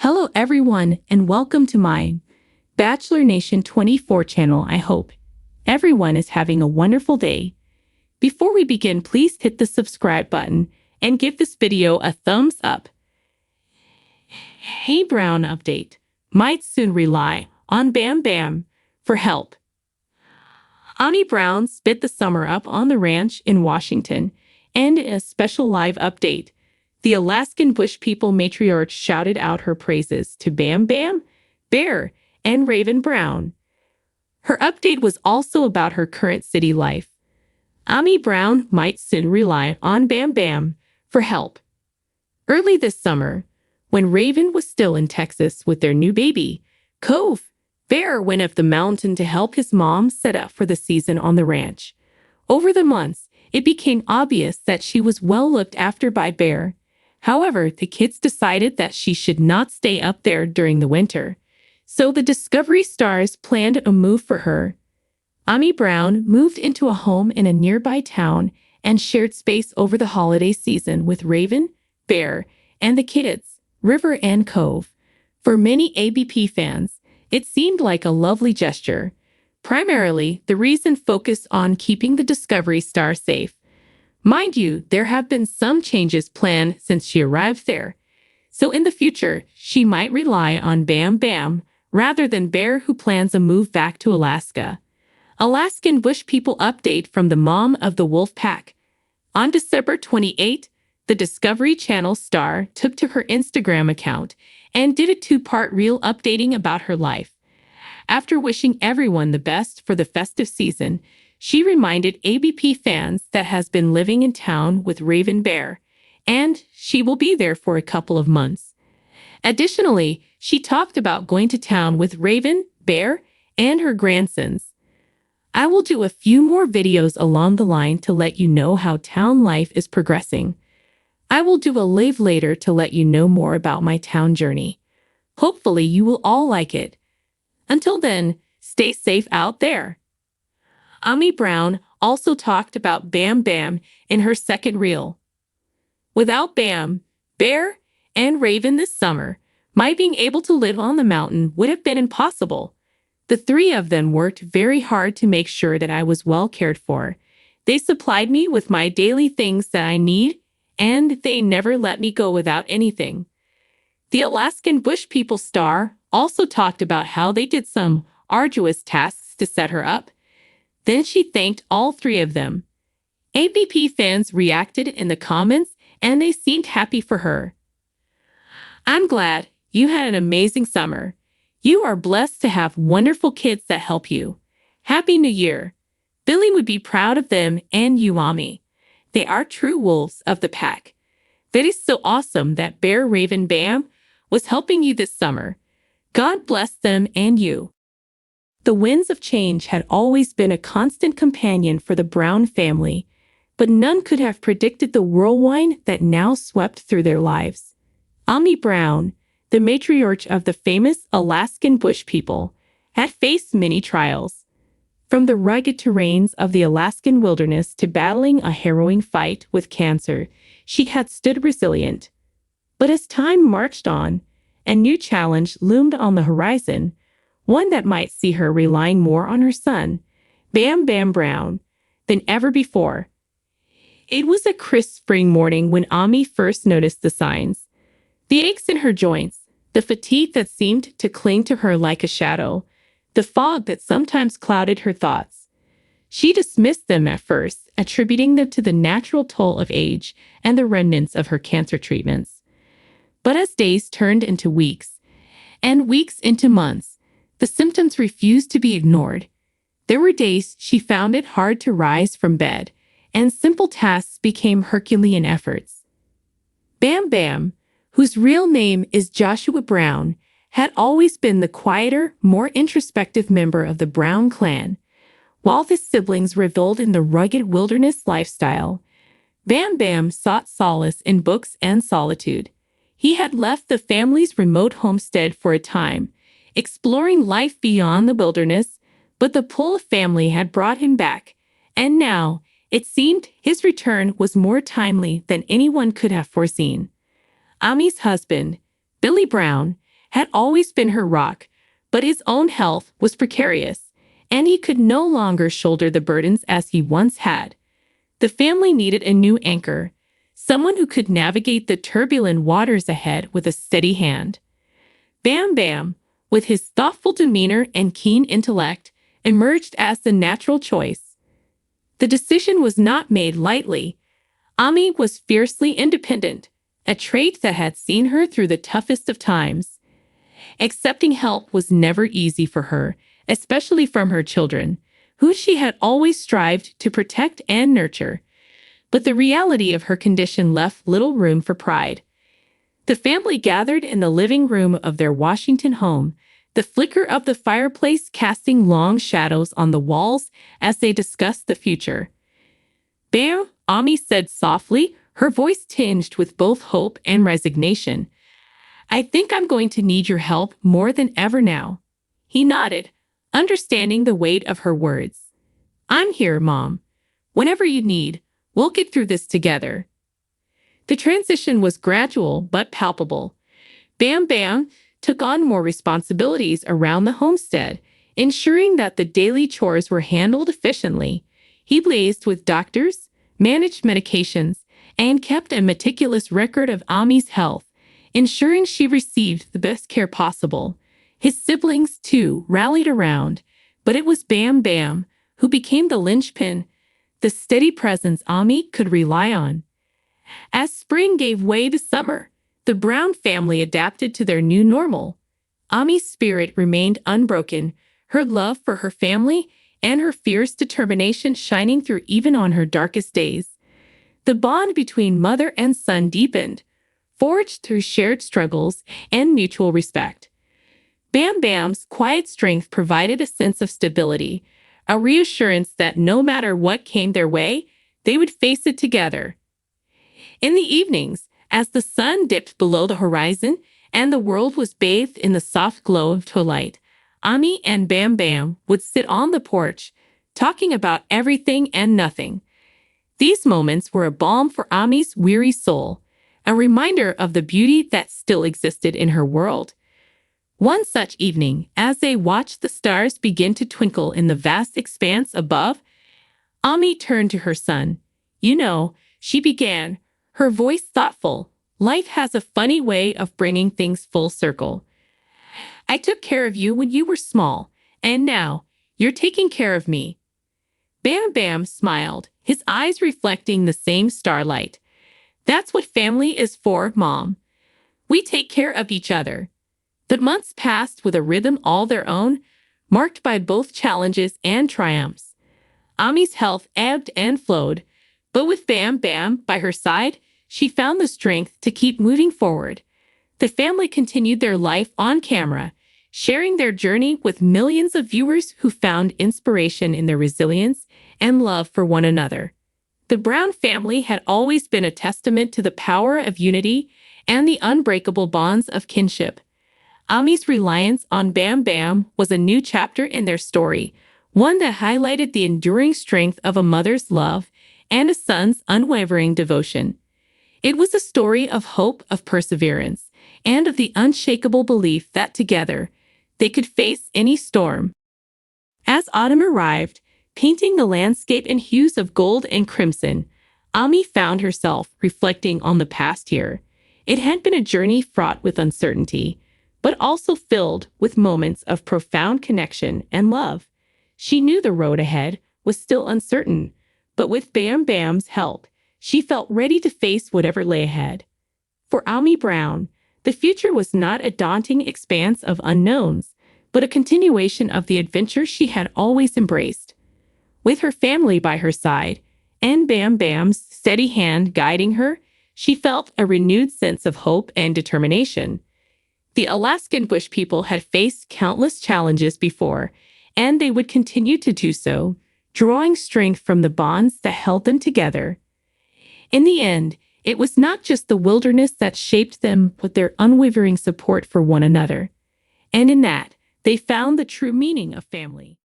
Hello everyone and welcome to my Bachelor Nation 24 channel. I hope everyone is having a wonderful day. Before we begin, please hit the subscribe button and give this video a thumbs up. Hey Brown update. Might soon rely on Bam Bam for help. Ami Brown spit the summer up on the ranch in Washington, and in a special live update, the Alaskan Bush People matriarch shouted out her praises to Bam Bam, Bear, and Raven Brown. Her update was also about her current city life. Ami Brown might soon rely on Bam Bam for help. Early this summer, when Raven was still in Texas with their new baby, Cove, Bear went up the mountain to help his mom set up for the season on the ranch. Over the months, it became obvious that she was well looked after by Bear. However, the kids decided that she should not stay up there during the winter. So the Discovery Stars planned a move for her. Ami Brown moved into a home in a nearby town and shared space over the holiday season with Raven, Bear, and the kids, River and Cove. For many ABP fans, it seemed like a lovely gesture. Primarily, the reason focused on keeping the Discovery Star safe. Mind you, there have been some changes planned since she arrived there. So in the future, she might rely on Bam Bam rather than Bear, who plans a move back to Alaska. Alaskan Bush People update from the mom of the wolf pack. On December 28, the Discovery Channel star took to her Instagram account and did a two-part reel updating about her life. After wishing everyone the best for the festive season, she reminded ABP fans that has been living in town with Raven Bear, and she will be there for a couple of months. Additionally, she talked about going to town with Raven, Bear, and her grandsons. I will do a few more videos along the line to let you know how town life is progressing. I will do a live later to let you know more about my town journey. Hopefully you will all like it. Until then, stay safe out there. Ami Brown also talked about Bam Bam in her second reel. Without Bam, Bear, and Raven this summer, my being able to live on the mountain would have been impossible. The three of them worked very hard to make sure that I was well cared for. They supplied me with my daily things that I need, and they never let me go without anything. The Alaskan Bush People star also talked about how they did some arduous tasks to set her up. Then she thanked all three of them. ABP fans reacted in the comments, and they seemed happy for her. I'm glad you had an amazing summer. You are blessed to have wonderful kids that help you. Happy New Year. Billy would be proud of them and you, Ami. They are true wolves of the pack. That is so awesome that Bear Raven Bam was helping you this summer. God bless them and you. The winds of change had always been a constant companion for the Brown family, but none could have predicted the whirlwind that now swept through their lives. Ami Brown, the matriarch of the famous Alaskan Bush People, had faced many trials. From the rugged terrains of the Alaskan wilderness to battling a harrowing fight with cancer, she had stood resilient. But as time marched on, a new challenge loomed on the horizon, one that might see her relying more on her son, Bam Bam Brown, than ever before. It was a crisp spring morning when Ami first noticed the signs. The aches in her joints, the fatigue that seemed to cling to her like a shadow, the fog that sometimes clouded her thoughts. She dismissed them at first, attributing them to the natural toll of age and the remnants of her cancer treatments. But as days turned into weeks, and weeks into months, the symptoms refused to be ignored. There were days she found it hard to rise from bed, and simple tasks became Herculean efforts. Bam Bam, whose real name is Joshua Brown, had always been the quieter, more introspective member of the Brown clan. While his siblings reveled in the rugged wilderness lifestyle, Bam Bam sought solace in books and solitude. He had left the family's remote homestead for a time, exploring life beyond the wilderness, but the pull of family had brought him back, and now it seemed his return was more timely than anyone could have foreseen. Ami's husband, Billy Brown, had always been her rock, but his own health was precarious, and he could no longer shoulder the burdens as he once had. The family needed a new anchor, someone who could navigate the turbulent waters ahead with a steady hand. Bam Bam, with his thoughtful demeanor and keen intellect, emerged as the natural choice. The decision was not made lightly. Ami was fiercely independent, a trait that had seen her through the toughest of times. Accepting help was never easy for her, especially from her children, who she had always strived to protect and nurture. But the reality of her condition left little room for pride. The family gathered in the living room of their Washington home, the flicker of the fireplace casting long shadows on the walls as they discussed the future. "Bam," Ami said softly, her voice tinged with both hope and resignation. "I think I'm going to need your help more than ever now." He nodded, understanding the weight of her words. "I'm here, Mom. Whenever you need, we'll get through this together." The transition was gradual but palpable. Bam Bam took on more responsibilities around the homestead, ensuring that the daily chores were handled efficiently. He liaised with doctors, managed medications, and kept a meticulous record of Ami's health, ensuring she received the best care possible. His siblings, too, rallied around, but it was Bam Bam who became the linchpin, the steady presence Ami could rely on. As spring gave way to summer, the Brown family adapted to their new normal. Ami's spirit remained unbroken, her love for her family and her fierce determination shining through even on her darkest days. The bond between mother and son deepened, forged through shared struggles and mutual respect. Bam Bam's quiet strength provided a sense of stability, a reassurance that no matter what came their way, they would face it together. In the evenings, as the sun dipped below the horizon and the world was bathed in the soft glow of twilight, Ami and Bam Bam would sit on the porch, talking about everything and nothing. These moments were a balm for Ami's weary soul, a reminder of the beauty that still existed in her world. One such evening, as they watched the stars begin to twinkle in the vast expanse above, Ami turned to her son. "You know," she began, her voice thoughtful, "life has a funny way of bringing things full circle. I took care of you when you were small, and now you're taking care of me." Bam Bam smiled, his eyes reflecting the same starlight. "That's what family is for, Mom. We take care of each other." The months passed with a rhythm all their own, marked by both challenges and triumphs. Ami's health ebbed and flowed, but with Bam Bam by her side, she found the strength to keep moving forward. The family continued their life on camera, sharing their journey with millions of viewers who found inspiration in their resilience and love for one another. The Brown family had always been a testament to the power of unity and the unbreakable bonds of kinship. Ami's reliance on Bam Bam was a new chapter in their story, one that highlighted the enduring strength of a mother's love and a son's unwavering devotion. It was a story of hope, of perseverance, and of the unshakable belief that together they could face any storm. As autumn arrived, painting the landscape in hues of gold and crimson, Ami found herself reflecting on the past year. It had been a journey fraught with uncertainty, but also filled with moments of profound connection and love. She knew the road ahead was still uncertain, but with Bam Bam's help, she felt ready to face whatever lay ahead. For Ami Brown, the future was not a daunting expanse of unknowns, but a continuation of the adventure she had always embraced. With her family by her side, and Bam Bam's steady hand guiding her, she felt a renewed sense of hope and determination. The Alaskan Bush people had faced countless challenges before, and they would continue to do so, drawing strength from the bonds that held them together. In the end, it was not just the wilderness that shaped them, but their unwavering support for one another. And in that, they found the true meaning of family.